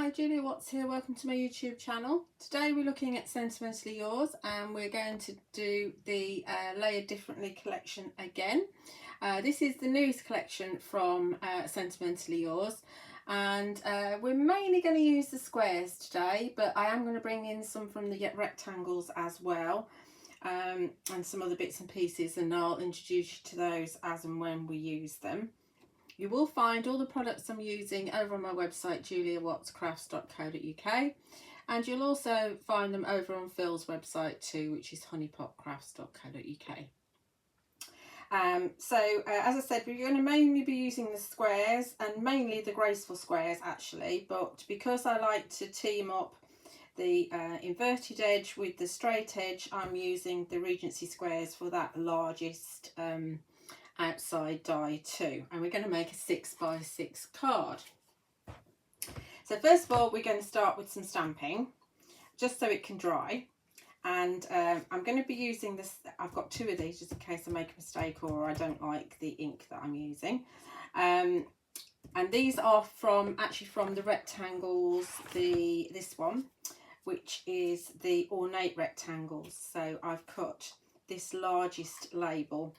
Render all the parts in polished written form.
Hi, Julia Watts here. Welcome to my YouTube channel. Today we're looking at Sentimentally Yours and we're going to do the Layered Differently collection again. This is the newest collection from Sentimentally Yours, and we're mainly going to use the squares today, but I am going to bring in some from the rectangles as well, and some other bits and pieces, and I'll introduce you to those as and when we use them. You will find all the products I'm using over on my website, juliawattscrafts.co.uk, and you'll also find them over on Phil's website too, which is honeypotcrafts.co.uk. As I said, we're going to mainly be using the squares, and mainly the graceful squares actually, but because I like to team up the inverted edge with the straight edge, I'm using the Regency squares for that largest outside die too, and we're going to make a 6x6 card. So first of all, we're going to start with some stamping just so it can dry, and I'm going to be using this. I've got two of these just in case I make a mistake or I don't like the ink that I'm using, and these are actually from the rectangles, this one, which is the ornate rectangles. So I've cut this largest label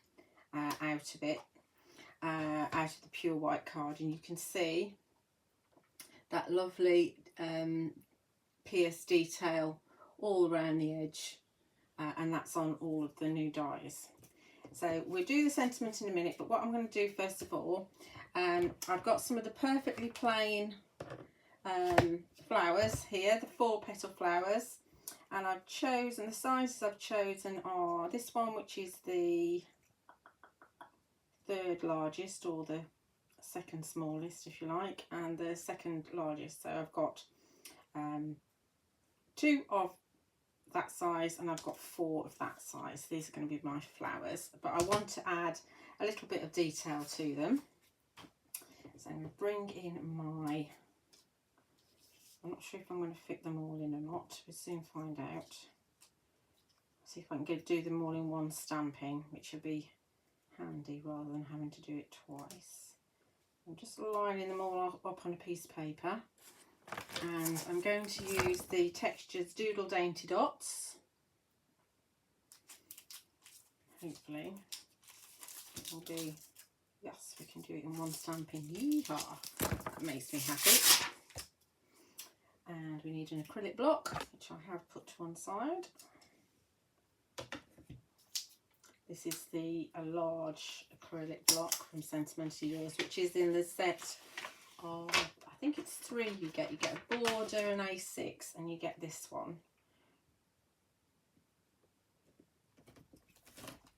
out of it, out of the pure white card, and you can see that lovely pierced detail all around the edge, and that's on all of the new dies. So we'll do the sentiment in a minute, but what I'm going to do first of all, I've got some of the perfectly plain flowers here, the 4-petal flowers, and I've chosen, the sizes I've chosen are this one, which is the third largest, or the second smallest if you like, and the second largest. So I've got 2 of that size and I've got 4 of that size. These are going to be my flowers, but I want to add a little bit of detail to them. So I'm going to bring in my, I'm not sure if I'm going to fit them all in or not, we'll soon find out. See if I can do them all in one stamping, which will be handy rather than having to do it twice. I'm just lining them all up on a piece of paper, and I'm going to use the Textures Doodle Dainty Dots. Hopefully it will be, yes, we can do it in one stamping. Yeehaw! That makes me happy. And we need an acrylic block, which I have put to one side. This is a large acrylic block from Sentimentally Yours, which is in the set of, I think it's 3 you get. You get a border, an A6, and you get this one.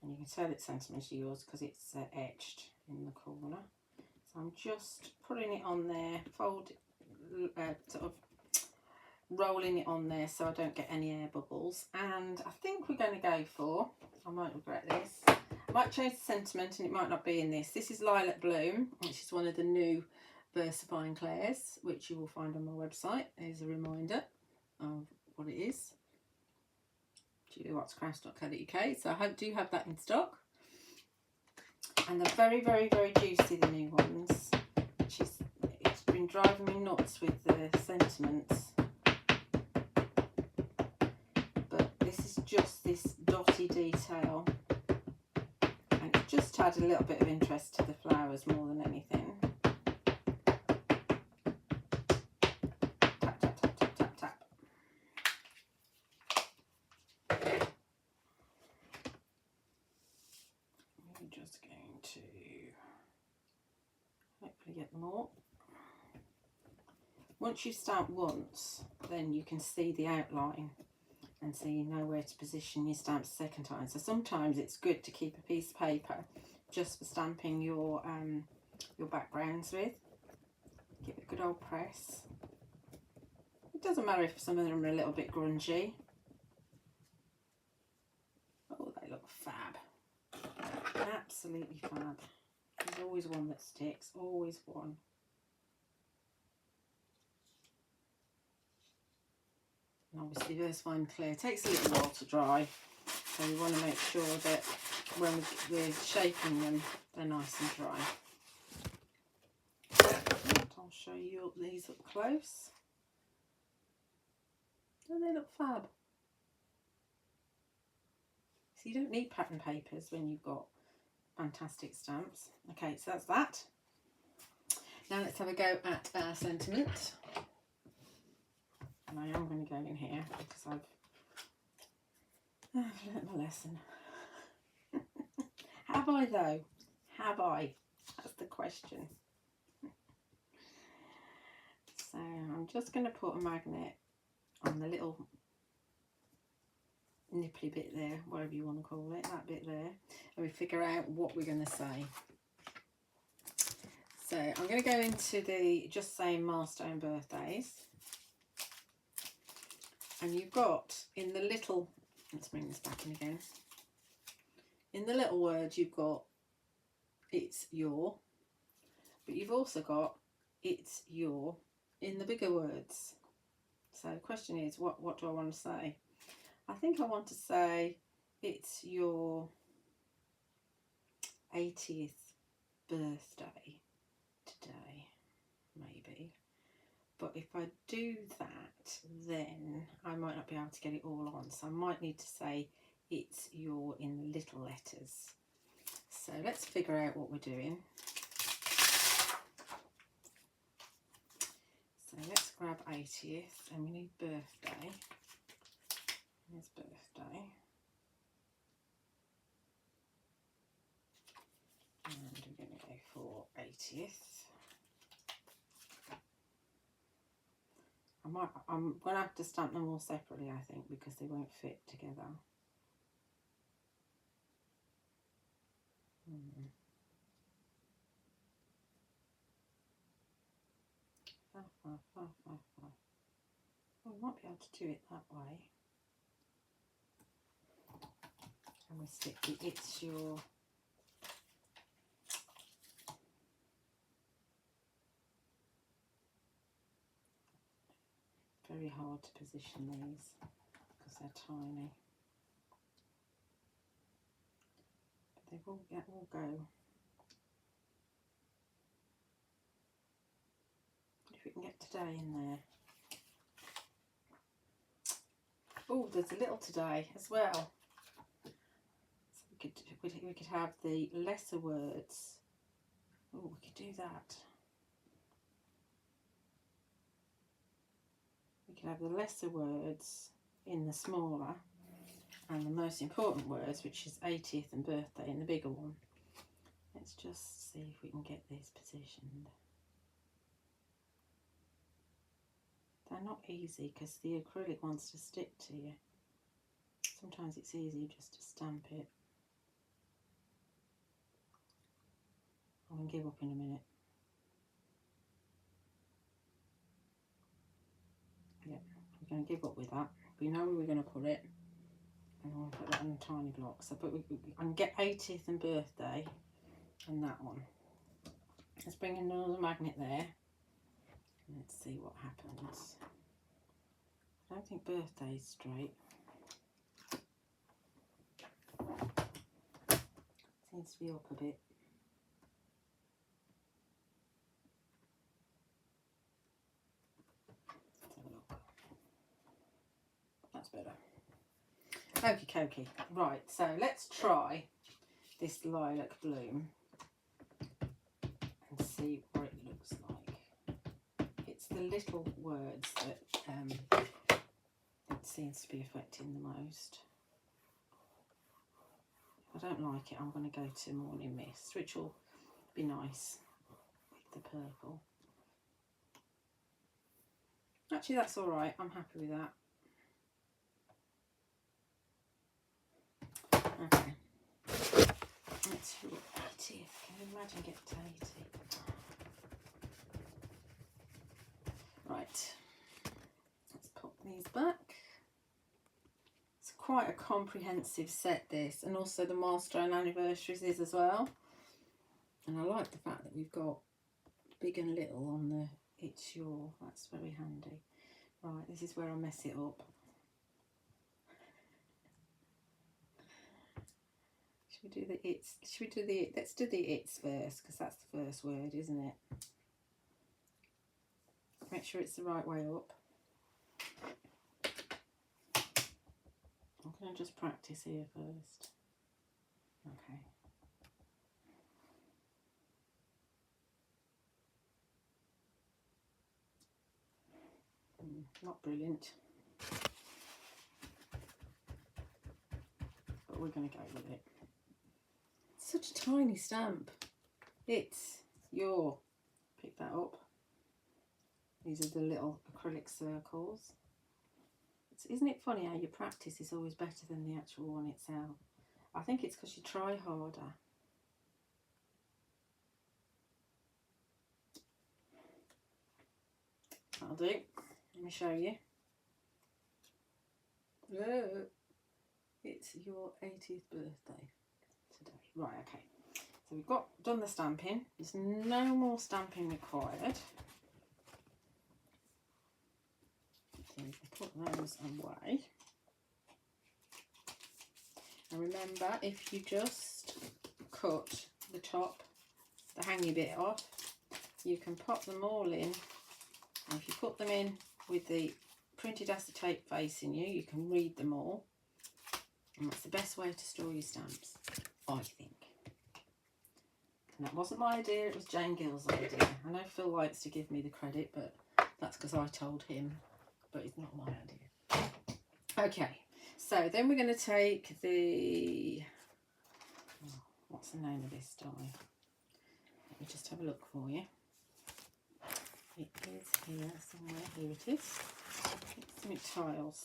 And you can tell it's Sentimentally Yours because it's etched in the corner. So I'm just putting it on there, sort of rolling it on there so I don't get any air bubbles. And I think we're going to go for, I might regret this, I might change the sentiment and it might not be in this. This is Lilac Bloom, which is one of the new VersaFine Clairs, which you will find on my website. There's a reminder of what it is, juliawattscrafts.co.uk. So I do have that in stock, and they're very, very, very juicy, the new ones, which is, it's been driving me nuts with the sentiments. Just this dotty detail, and it just add a little bit of interest to the flowers more than anything. Tap, tap, tap, tap, tap, tap. I'm just going to hopefully get them all. Once you stamp once, then you can see the outline, and so you know where to position your stamps the second time. So sometimes it's good to keep a piece of paper just for stamping your backgrounds with. Give it a good old press. It doesn't matter if some of them are a little bit grungy. Oh, they look fab. Absolutely fab. There's always one that sticks, always one. And obviously VersaFine Clear takes a little while to dry, so we want to make sure that when we're shaping them, they're nice and dry. I'll show you these up close. Don't they look fab? So you don't need pattern papers when you've got fantastic stamps. Okay, so that's that. Now let's have a go at our sentiment. And I am going to go in here because I've learnt my lesson. Have I though? Have I? That's the question. So I'm just going to put a magnet on the little nipply bit there, whatever you want to call it, that bit there, and we figure out what we're going to say. So I'm going to go into the just saying milestone birthdays, and you've got in the little, let's bring this back in again, in the little words you've got it's your, but you've also got it's your in the bigger words. So the question is, what do I want to say? I think I want to say it's your 80th birthday today, maybe. But if I do that, then I might not be able to get it all on. So I might need to say it's your in little letters. So let's figure out what we're doing. So let's grab 80th, and we need birthday. Here's birthday. And we're going to go for 80th. I'm going to have to stamp them all separately, I think, because they won't fit together. Well, we might be able to do it that way. And we stick the it's your. Very hard to position these because they're tiny. But they will go. If we can get today in there. Oh, there's a little today as well. So we could have the lesser words. Oh, we could do that. We could have the lesser words in the smaller, and the most important words, which is 80th and birthday, in the bigger one. Let's just see if we can get these positioned. They're not easy because the acrylic wants to stick to you. Sometimes it's easier just to stamp it. I'm going to give up in a minute. Yeah, we're going to give up with that. We know where we're going to put it. And I'm going to put that in a tiny block. So I can get 80th and birthday and that one. Let's bring in another magnet there. Let's see what happens. I don't think birthday's straight. Seems to be up a bit. Let's have a look. That's better. Okie dokie. Right, so let's try this lilac bloom and see what it looks like. It's the little words that it seems to be affecting the most. If I don't like it, I'm going to go to Morning Mist, which will be nice with the purple. Actually, that's all right. I'm happy with that. Okay. Let's do 80. Can you imagine getting to 80? Right. Let's pop these back. It's quite a comprehensive set, this, and also the milestone anniversaries is as well. And I like the fact that we've got big and little on the it's your. That's very handy. Right, this is where I mess it up. Should we do the it's? Should we do the? Let's do the it's first, because that's the first word, isn't it? Make sure it's the right way up. going to just practice here first. Okay. Not brilliant, but we're going to go with it. Such a tiny stamp. It's your, pick that up. These are the little acrylic circles. Isn't it funny how your practice is always better than the actual one itself? I think it's because you try harder. That'll do. Let me show you. Look, it's your 80th birthday today. Right, okay. So we've done the stamping. There's no more stamping required. So you can put those away. And remember, if you just cut the top, the hangy bit off, you can pop them all in. And if you put them in with the printed acetate facing you, you can read them all. And that's the best way to store your stamps, I think. And that wasn't my idea, it was Jane Gill's idea. I know Phil likes to give me the credit, but that's because I told him, but it's not my idea. Okay, so then we're going to take the, what's the name of this die? Let me just have a look for you. It is here somewhere. Here it is. It's tiles.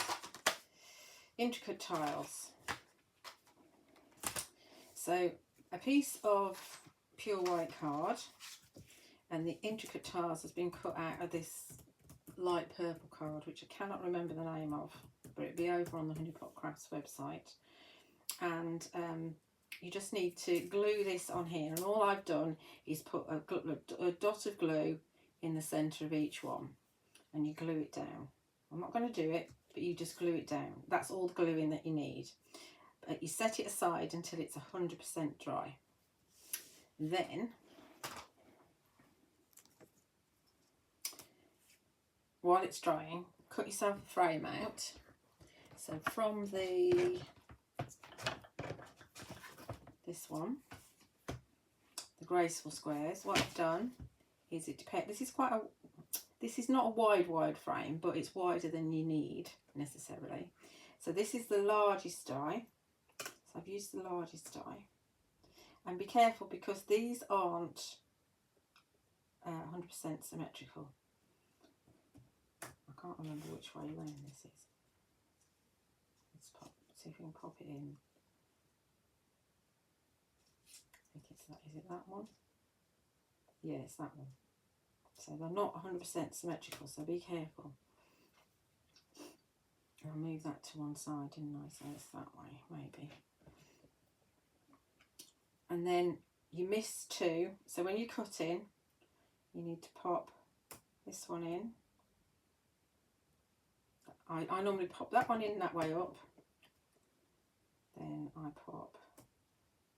Intricate tiles. So a piece of pure white card, and the intricate tiles has been cut out of this light purple card, which I cannot remember the name of, but it'll be over on the Honeypot Crafts website. And you just need to glue this on here, and all I've done is put a dot of glue in the centre of each one, and you glue it down. I'm not going to do it, but you just glue it down. That's all the gluing that you need. But you set it aside until it's 100% dry. Then while it's drying, cut yourself a frame out. So from this one, the graceful squares, what I've done is this is not a wide frame, but it's wider than you need necessarily. So this is the largest die. So I've used the largest die. And be careful because these aren't 100% symmetrical. I can't remember which way round this is. Let's see if we can pop it in. I think it's that. Is it that one? Yeah, it's that one. So they're not 100% symmetrical, so be careful. I'll move that to one side, didn't I? So it's that way, maybe. And then you miss two. So when you're cutting, you need to pop this one in. I normally pop that one in that way up. Then I pop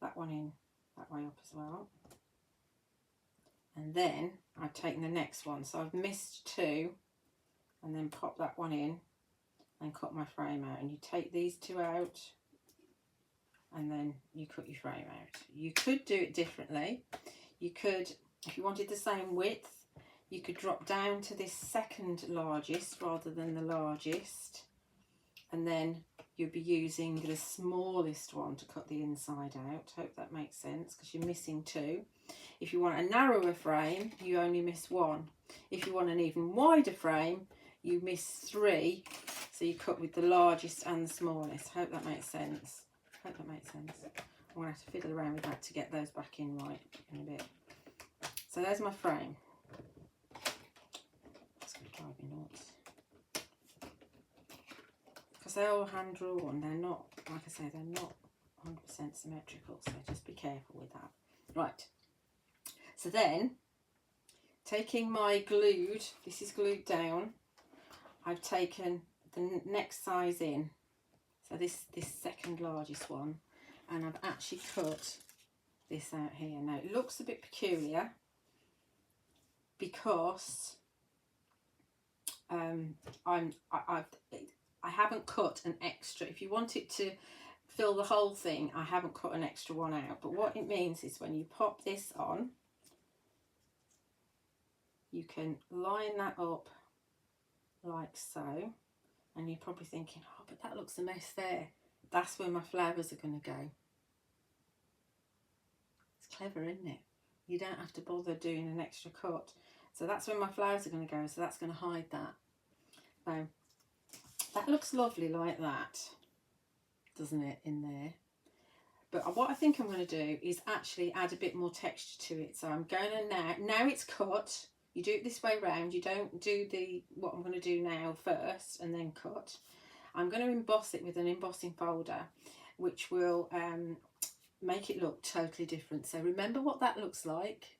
that one in that way up as well. And then I've taken the next one. So I've missed two and then pop that one in and cut my frame out. And you take these two out and then you cut your frame out. You could do it differently. You could, if you wanted the same width, you could drop down to this second largest rather than the largest. And then you'll be using the smallest one to cut the inside out. Hope that makes sense because you're missing two. If you want a narrower frame, you only miss one. If you want an even wider frame, you miss three. So you cut with the largest and the smallest. Hope that makes sense. Hope that makes sense. I'm going to have to fiddle around with that to get those back in right in a bit. So there's my frame. That's going to drive me nuts. Because they're all hand drawn. They're not, like I say, they're not 100% symmetrical. So just be careful with that. Right. So then, taking my glued, this is glued down, I've taken the next size in, so this second largest one, and I've actually cut this out here. Now it looks a bit peculiar because I I haven't cut an extra. If you want it to fill the whole thing, I haven't cut an extra one out. But what it means is when you pop this on, you can line that up like so. And you're probably thinking, oh, but that looks a mess there. That's where my flowers are going to go. It's clever, isn't it? You don't have to bother doing an extra cut. So that's where my flowers are going to go. So that's going to hide that. So that looks lovely like that, doesn't it, in there? But what I think I'm going to do is actually add a bit more texture to it. So I'm going to now it's cut. You do it this way round. You don't do what I'm going to do now first and then cut. I'm going to emboss it with an embossing folder, which will make it look totally different. So remember what that looks like.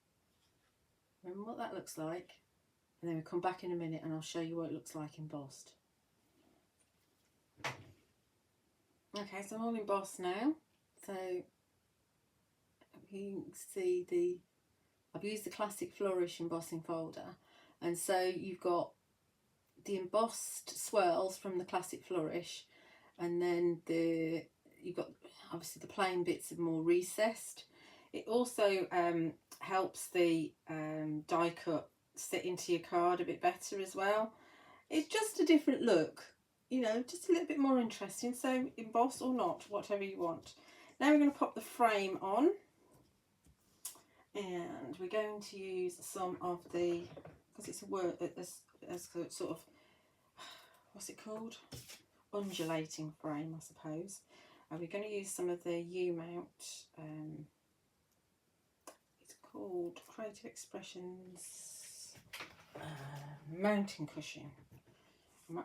Remember what that looks like. And then we'll come back in a minute and I'll show you what it looks like embossed. Okay, so I'm all embossed now. So you can see I've used the Classic Flourish embossing folder, and so you've got the embossed swirls from the Classic Flourish, and then you've got obviously the plain bits are more recessed. It also helps the die cut sit into your card a bit better as well. It's just a different look, you know, just a little bit more interesting. So emboss or not, whatever you want. Now we're going to pop the frame on. And we're going to use some of the, because it's a word, a sort of, what's it called? Undulating frame, I suppose. And we're going to use some of the U-mount, it's called Creative Expressions mounting cushion.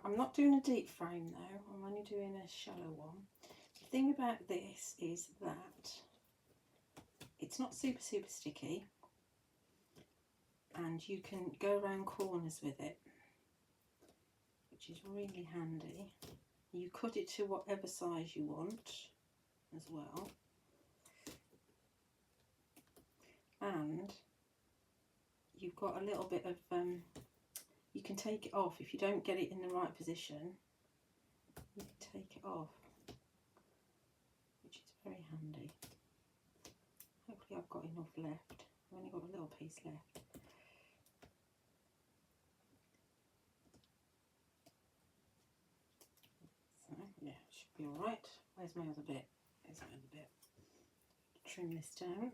I'm not doing a deep frame though, I'm only doing a shallow one. The thing about this is that it's not super sticky, and you can go around corners with it, which is really handy. You cut it to whatever size you want as well, and you've got a little bit of you can take it off if you don't get it in the right position. You can take it off, which is very handy. Hopefully I've got enough left. I've only got a little piece left. So yeah, it should be alright. Where's my other bit? There's my other bit. Trim this down.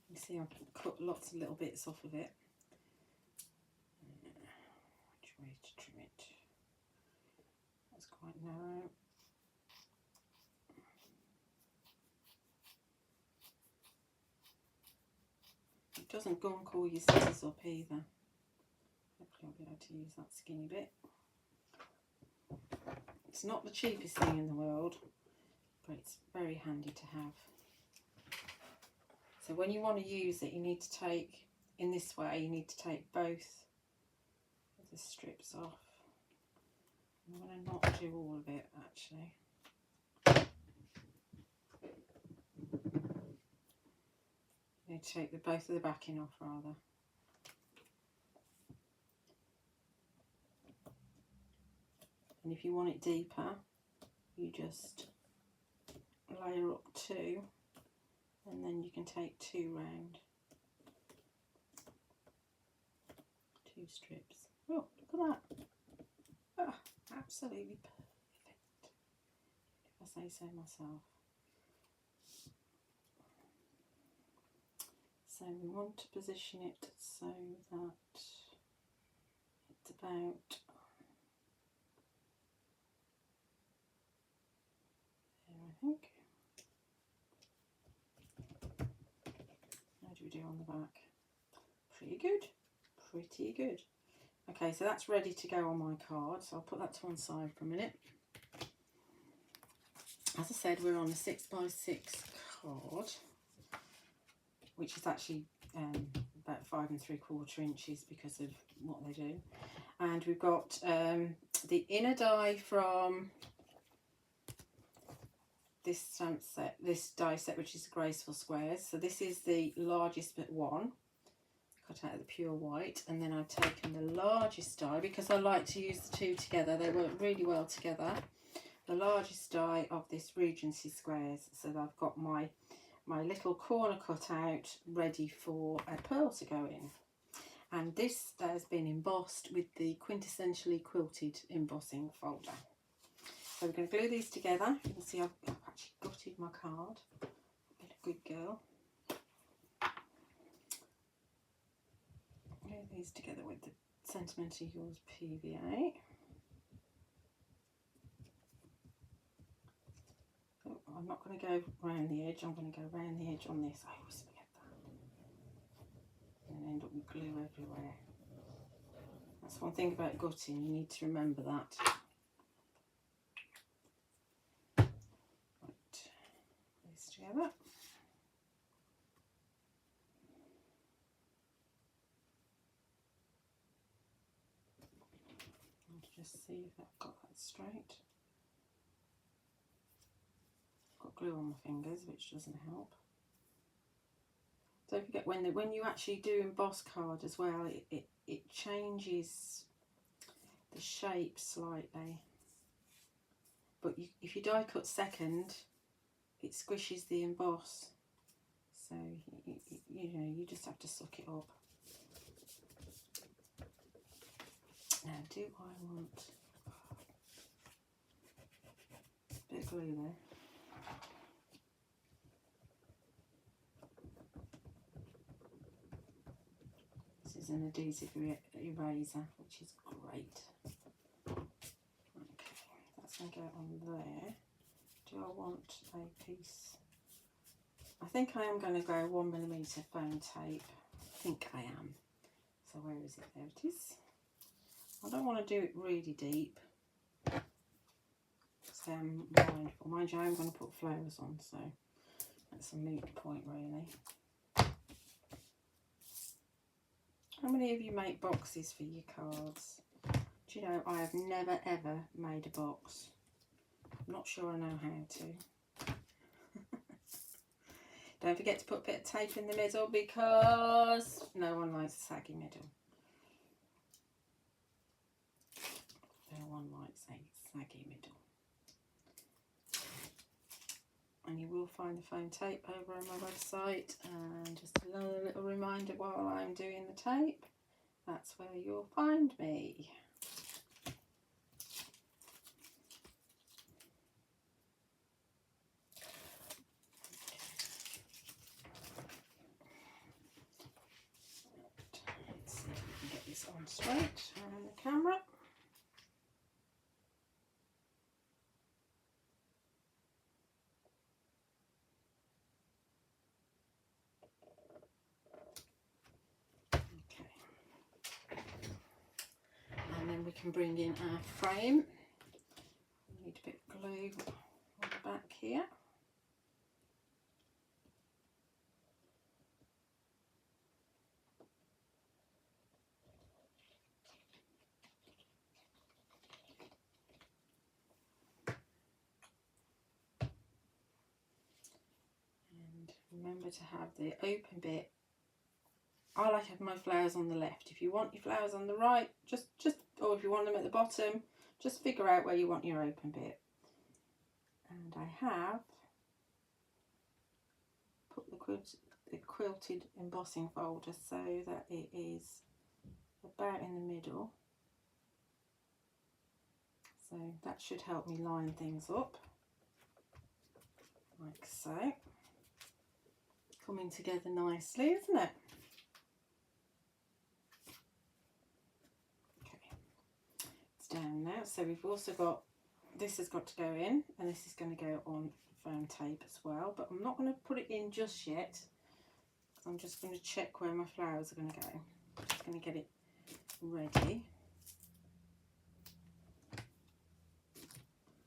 You see I've cut lots of little bits off of it. Which way to trim it? That's quite narrow. It doesn't gunk all your scissors up either. Hopefully I'll be able to use that skinny bit. It's not the cheapest thing in the world, but it's very handy to have. So when you want to use it, you need to take, in this way, you need to take both of the strips off. I'm going to not do all of it actually. You need to take both of the backing off rather. And if you want it deeper, you just layer up two, and then you can take two round. Two strips. Oh, look at that. Oh, absolutely perfect, if I say so myself. So we want to position it so that it's about there, I think. How do we do on the back? Pretty good, pretty good. Okay, so that's ready to go on my card, so I'll put that to one side for a minute. As I said, we're on a 6x6 card, which is actually about 5 3/4 inches because of what they do. And we've got the inner die from this stamp set, this die set, which is Graceful Squares. So this is the largest but one, cut out of the pure white, and then I've taken the largest die because I like to use the two together. They work really well together. The largest die of this Regency squares, so that I've got my little corner cut out ready for a pearl to go in. And this has been embossed with the Quintessentially Quilted embossing folder. So we're going to glue these together. You can see I've actually gutted my card. Been a good girl. Glue these together with the Sentimentally Yours PVA. Oh, I'm not going to go round the edge. I'm going to go round the edge on this. I always forget that. And end up with glue everywhere. That's one thing about gutting. You need to remember that. Together. And just see if I've got that straight. I've got glue on my fingers, which doesn't help. Don't forget when you actually do emboss card as well, it changes the shape slightly. But if you die cut second, it squishes the emboss, so you know, you just have to suck it up. Now, do I want a bit of glue there? This is an adhesive eraser, which is great. Okay, that's going to go on there. Do I want a piece? I think I am going to go 1mm foam tape. I think I am. So where is it? There it is. I don't want to do it really deep. So I'm mindful. Mind you, I'm going to put flowers on, so that's a moot point really. How many of you make boxes for your cards? Do you know, I have never ever made a box. I'm not sure I know how to. Don't forget to put a bit of tape in the middle because no one likes a saggy middle. No one likes a saggy middle. And you will find the foam tape over on my website. And just another little reminder while I'm doing the tape, that's where you'll find me. On straight around the camera. Okay. And then we can bring in our frame. We need a bit of glue on the back here. Remember to have the open bit. I like having my flowers on the left. If you want your flowers on the right, just or if you want them at the bottom, just figure out where you want your open bit. And I have put the quilted embossing folder so that it is about in the middle. So that should help me line things up, like so. Coming together nicely, isn't it? Okay, it's down now. So we've also got, this has got to go in, and this is going to go on foam tape as well, but I'm not going to put it in just yet. I'm just going to check where my flowers are going to go. I'm just going to get it ready.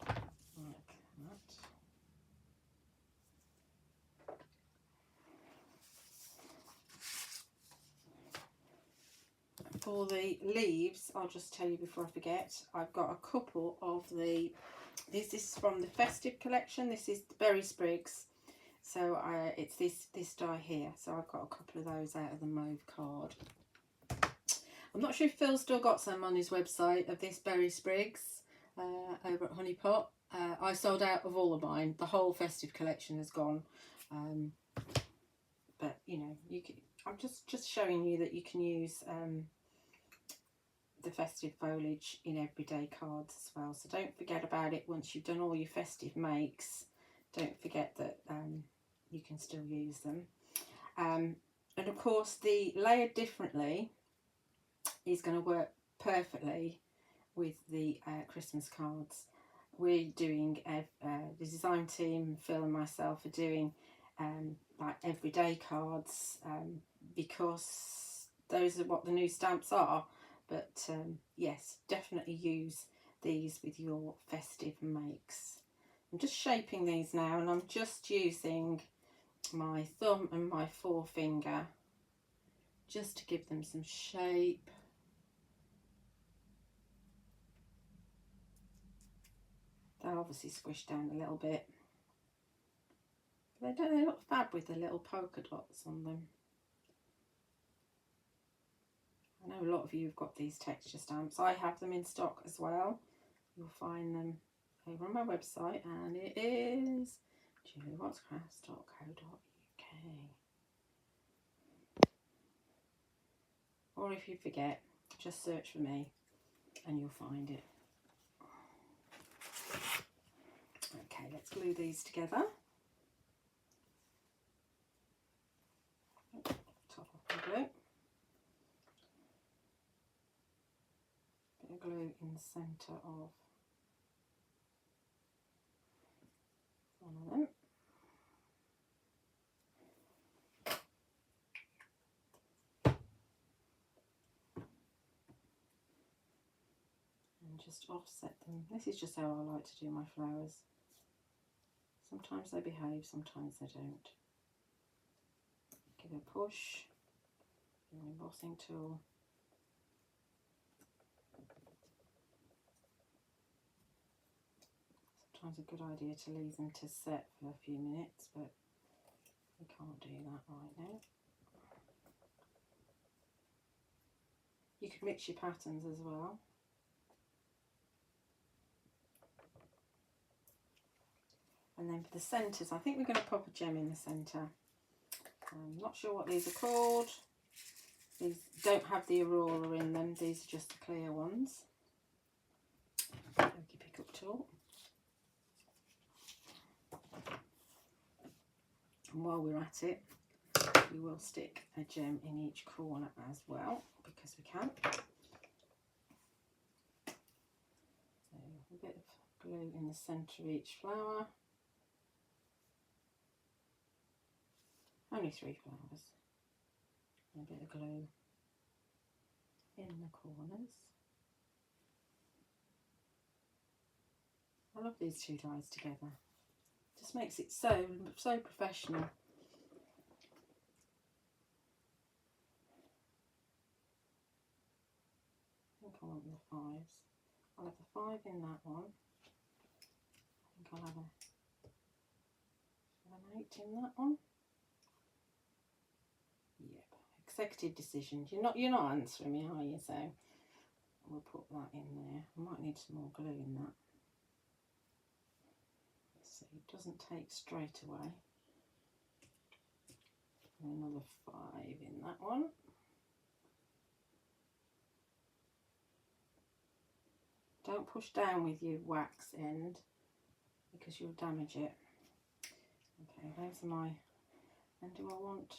Like that. For the leaves, I'll just tell you before I forget, I've got a couple of the, this is from the festive collection. This is the Berry Sprigs So it's this die here. So I've got a couple of those out of the mauve card. I'm not sure if Phil's still got some on his website of this Berry Sprigs over at Honey Pot. I sold out of all of mine. The whole festive collection has gone. But you know, you can, I'm just showing you that you can use the festive foliage in everyday cards as well. So don't forget about it once you've done all your festive makes. Don't forget that you can still use them. And of course, the Layered Differently is going to work perfectly with the Christmas cards. We're doing, the design team, Phil and myself are doing like everyday cards because those are what the new stamps are. But yes, definitely use these with your festive makes. I'm just shaping these now, and I'm just using my thumb and my forefinger just to give them some shape. They're obviously squished down a little bit. They look fab with the little polka dots on them. I know a lot of you have got these texture stamps. I have them in stock as well. You'll find them over on my website, and it is juliewattscrafts.co.uk. Or if you forget, just search for me and you'll find it. Okay, let's glue these together. Top off the glue. Bit of glue in the centre of one of them. And just offset them. This is just how I like to do my flowers. Sometimes they behave, sometimes they don't. Give it a push, an embossing tool. Sometimes a good idea to leave them to set for a few minutes, but we can't do that right now. You can mix your patterns as well. And then for the centres, I think we're going to pop a gem in the centre. I'm not sure what these are called. These don't have the aurora in them. These are just the clear ones. Okey pick up tool. And while we're at it, we will stick a gem in each corner as well, because we can. So a bit of glue in the centre of each flower. Only 3 flowers. And a bit of glue in the corners. I love these two dies together. Just makes it so professional. I think I want the 5s. I'll have the 5 in that one. I think I'll have an 8 in that one. Yep. Executive decisions. You're not answering me, are you? So we'll put that in there. I might need some more glue in that. Let's see, it doesn't take straight away. And another 5 in that one. Don't push down with your wax end because you'll damage it. Okay, those are my, and do I want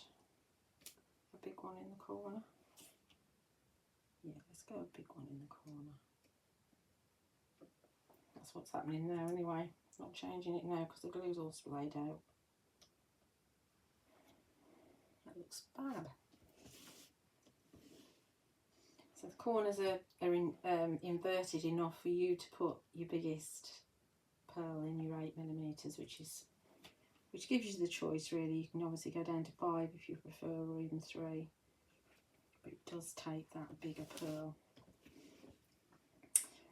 a big one in the corner? Yeah, let's go a big one in the corner. That's what's happening there anyway. Not changing it now because the glue's all splayed out. That looks fab. So the corners are inverted enough for you to put your biggest pearl in your 8mm, which gives you the choice really. You can obviously go down to 5 if you prefer, or even 3, but it does take that bigger pearl.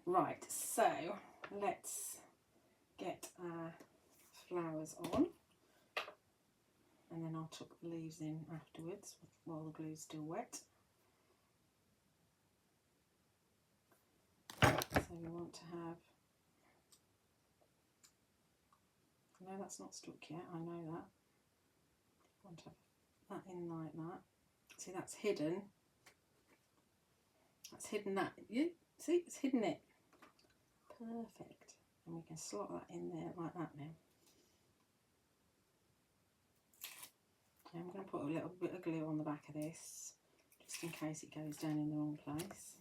Right, so let's get our flowers on. and then I'll tuck the leaves in afterwards while the glue's still wet. So we want to have, no, that's not stuck yet, I know that. I want to have that in like that. See, that's hidden. That's hidden that. You see, it's hidden it. Perfect. And we can slot that in there like that now. I'm going to put a little bit of glue on the back of this, just in case it goes down in the wrong place.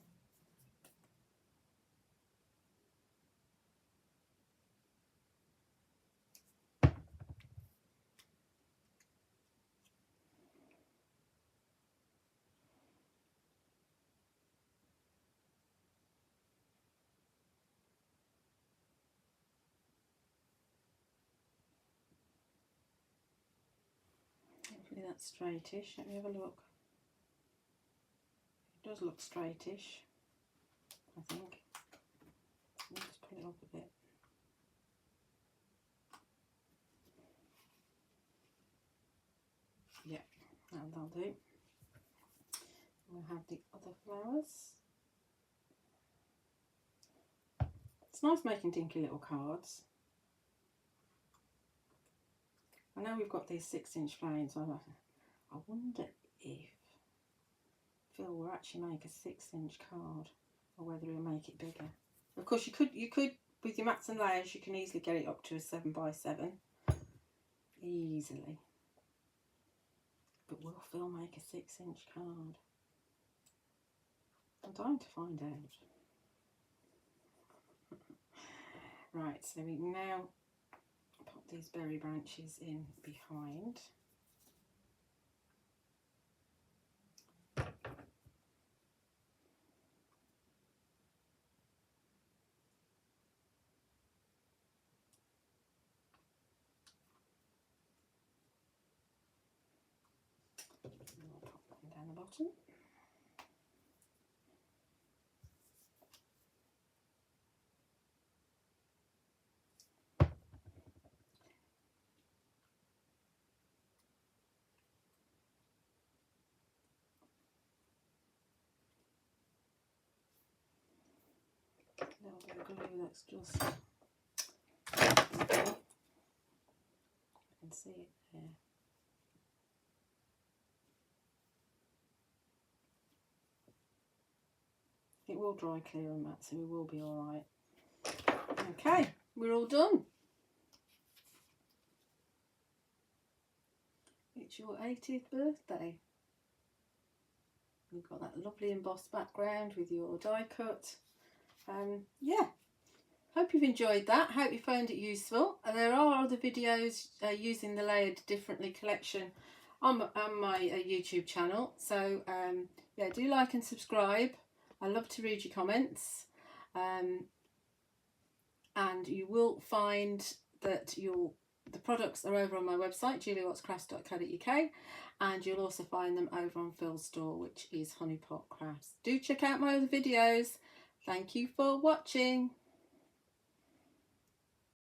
Hopefully that's straightish. Let me have a look. It does look straightish, I think. Let me just pull it up a bit. Yeah, that'll do. We'll have the other flowers. It's nice making dinky little cards. I know we've got these 6-inch frames. I wonder if Phil will actually make a 6-inch card, or whether he'll make it bigger. Of course, you could with your mats and layers, you can easily get it up to a 7x7, easily. But will Phil make a 6-inch card? I'm dying to find out. Right, so we now pop these berry branches in behind. And I'll pop them down the bottom. A little bit of glue that's just, you can see it there. It will dry clear on that, so we will be alright. Okay, we're all done. It's your 80th birthday. You've got that lovely embossed background with your die cut. Yeah, hope you've enjoyed that. Hope you found it useful. There are other videos using the Layered Differently collection on my YouTube channel. So yeah, do like and subscribe. I love to read your comments. And you will find that the products are over on my website, juliewattscrafts.co.uk, and you'll also find them over on Phil's store, which is Honeypot Crafts. Do check out my other videos. Thank you for watching.